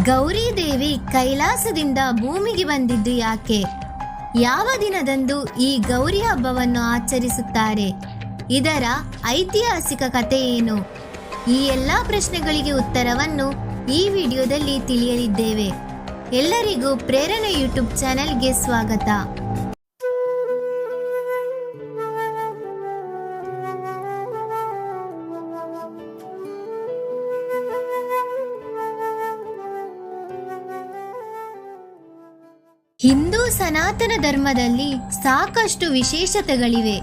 ಗೌರಿ ದೇವಿ ಕೈಲಾಸದಿಂದ ಭೂಮಿಗೆ ಬಂದಿದ್ದು ಯಾಕೆ? ಯಾವ ದಿನದಂದು ಈ ಗೌರಿ ಹಬ್ಬವನ್ನು ಆಚರಿಸುತ್ತಾರೆ? ಇದರ ಐತಿಹಾಸಿಕ ಕಥೆ ಏನು? ಈ ಎಲ್ಲ ಪ್ರಶ್ನೆಗಳಿಗೆ ಉತ್ತರವನ್ನು ಈ ವಿಡಿಯೋದಲ್ಲಿ ತಿಳಿಯಲಿದ್ದೇವೆ. ಎಲ್ಲರಿಗೂ ಪ್ರೇರಣೆ ಯೂಟ್ಯೂಬ್ ಚಾನೆಲ್ಗೆ ಸ್ವಾಗತ. ಹಿಂದೂ ಸನಾತನ ಧರ್ಮದಲ್ಲಿ ಸಾಕಷ್ಟು ವಿಶೇಷತೆಗಳಿವೆ.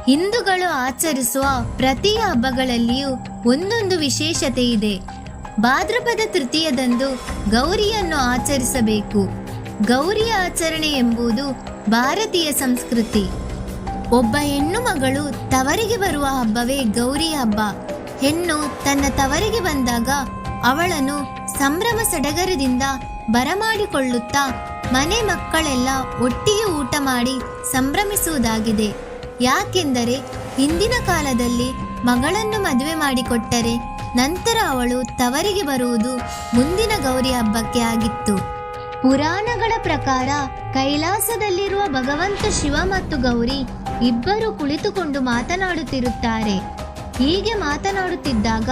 ಹಿಂದೂಗಳು ಆಚರಿಸುವ ಪ್ರತಿ ಹಬ್ಬಗಳಲ್ಲಿಯೂ ಒಂದೊಂದು ವಿಶೇಷತೆ ಇದೆ. ಭಾದ್ರಪದ ತೃತೀಯದಂದು ಗೌರಿಯನ್ನು ಆಚರಿಸಬೇಕು. ಗೌರಿಯ ಆಚರಣೆ ಎಂಬುದು ಭಾರತೀಯ ಸಂಸ್ಕೃತಿ. ಒಬ್ಬ ಹೆಣ್ಣು ಮಗಳು ತವರಿಗೆ ಬರುವ ಹಬ್ಬವೇ ಗೌರಿ ಹಬ್ಬ. ಹೆಣ್ಣು ತನ್ನ ತವರಿಗೆ ಬಂದಾಗ ಅವಳನ್ನು ಸಂಭ್ರಮ ಸಡಗರದಿಂದ ಬರಮಾಡಿಕೊಳ್ಳುತ್ತಾ ಮನೆ ಮಕ್ಕಳೆಲ್ಲ ಒಟ್ಟಿಗೆ ಊಟ ಮಾಡಿ ಸಂಭ್ರಮಿಸುವುದಾಗಿದೆ. ಯಾಕೆಂದರೆ ಹಿಂದಿನ ಕಾಲದಲ್ಲಿ ಮಗಳನ್ನು ಮದುವೆ ಮಾಡಿಕೊಟ್ಟರೆ ನಂತರ ಅವಳು ತವರಿಗೆ ಬರುವುದು ಮುಂದಿನ ಗೌರಿ ಹಬ್ಬಕ್ಕೆ ಆಗಿತ್ತು. ಪುರಾಣಗಳ ಪ್ರಕಾರ ಕೈಲಾಸದಲ್ಲಿರುವ ಭಗವಂತ ಶಿವ ಮತ್ತು ಗೌರಿ ಇಬ್ಬರು ಕುಳಿತುಕೊಂಡು ಮಾತನಾಡುತ್ತಿರುತ್ತಾರೆ. ಹೀಗೆ ಮಾತನಾಡುತ್ತಿದ್ದಾಗ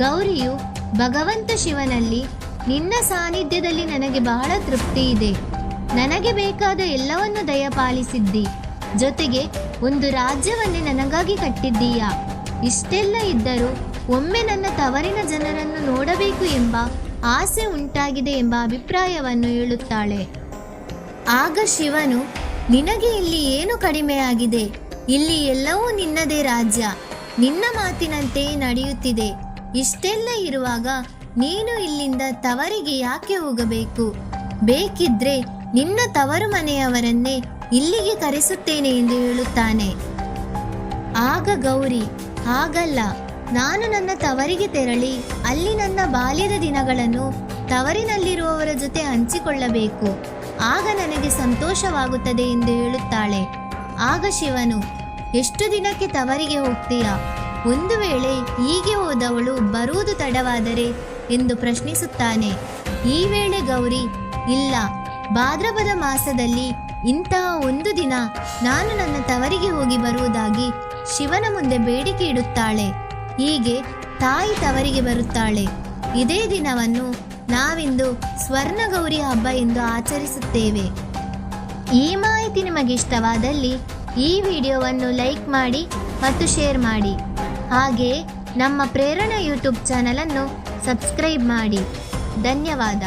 ಗೌರಿಯು ಭಗವಂತ ಶಿವನಲ್ಲಿ, ನಿನ್ನ ಸಾನ್ನಿಧ್ಯದಲ್ಲಿ ನನಗೆ ಬಹಳ ತೃಪ್ತಿ ಇದೆ. ನನಗೆ ಬೇಕಾದ ಎಲ್ಲವನ್ನು ದಯಪಾಲಿಸಿದ್ದಿ. ಜೊತೆಗೆ ಒಂದು ರಾಜ್ಯವನ್ನೇ ನನಗಾಗಿ ಕಟ್ಟಿದ್ದೀಯಾ. ಇಷ್ಟೆಲ್ಲ ಇದ್ದರೂ ಒಮ್ಮೆ ನನ್ನ ತವರಿನ ಜನರನ್ನು ನೋಡಬೇಕು ಎಂಬ ಆಸೆ ಉಂಟಾಗಿದೆ ಎಂಬ ಅಭಿಪ್ರಾಯವನ್ನು ಹೇಳುತ್ತಾಳೆ. ಆಗ ಶಿವನು, ನಿನಗೆ ಇಲ್ಲಿ ಏನು ಕಡಿಮೆಯಾಗಿದೆ? ಇಲ್ಲಿ ಎಲ್ಲವೂ ನಿನ್ನದೇ ರಾಜ್ಯ. ನಿನ್ನ ಮಾತಿನಂತೆಯೇ ನಡೆಯುತ್ತಿದೆ. ಇಷ್ಟೆಲ್ಲ ಇರುವಾಗ ನೀನು ಇಲ್ಲಿಂದ ತವರಿಗೆ ಯಾಕೆ ಹೋಗಬೇಕು? ಬೇಕಿದ್ರೆ ನಿನ್ನ ತವರು ಮನೆಯವರನ್ನೇ ಇಲ್ಲಿಗೆ ಕರೆಸುತ್ತೇನೆ ಎಂದು ಹೇಳುತ್ತಾನೆ. ಆಗ ಗೌರಿ, ಹಾಗಲ್ಲ, ನಾನು ನನ್ನ ತವರಿಗೆ ತೆರಳಿ ಅಲ್ಲಿ ನನ್ನ ಬಾಲ್ಯದ ದಿನಗಳನ್ನು ತವರಿನಲ್ಲಿರುವವರ ಜೊತೆ ಹಂಚಿಕೊಳ್ಳಬೇಕು. ಆಗ ನನಗೆ ಸಂತೋಷವಾಗುತ್ತದೆ ಎಂದು ಹೇಳುತ್ತಾಳೆ. ಆಗ ಶಿವನು, ಎಷ್ಟು ದಿನಕ್ಕೆ ತವರಿಗೆ ಹೋಗ್ತೀಯಾ? ಒಂದು ವೇಳೆ ಹೀಗೆ ಹೋದವಳು ಬರುವುದು ತಡವಾದರೆ ಎಂದು ಪ್ರಶ್ನಿಸುತ್ತಾನೆ. ಈ ವೇಳೆ ಗೌರಿ, ಇಲ್ಲ, ಭಾದ್ರಪದ ಮಾಸದಲ್ಲಿ ಇಂತಹ ಒಂದು ದಿನ ನಾನು ನನ್ನ ತವರಿಗೆ ಹೋಗಿ ಬರುವುದಾಗಿ ಶಿವನ ಮುಂದೆ ಬೇಡಿಕೆ ಇಡುತ್ತಾಳೆ. ಹೀಗೆ ತಾಯಿ ತವರಿಗೆ ಬರುತ್ತಾಳೆ. ಇದೇ ದಿನವನ್ನು ನಾವಿಂದು ಸ್ವರ್ಣ ಗೌರಿ ಹಬ್ಬ ಎಂದು ಆಚರಿಸುತ್ತೇವೆ. ಈ ಮಾಹಿತಿ ನಿಮಗೆ ಇಷ್ಟವಾದಲ್ಲಿ ಈ ವಿಡಿಯೋವನ್ನು ಲೈಕ್ ಮಾಡಿ ಮತ್ತು ಶೇರ್ ಮಾಡಿ. ಹಾಗೆಯೇ ನಮ್ಮ ಪ್ರೇರಣಾ ಯೂಟ್ಯೂಬ್ ಚಾನಲನ್ನು ಸಬ್ಸ್ಕ್ರೈಬ್ ಮಾಡಿ. ಧನ್ಯವಾದ.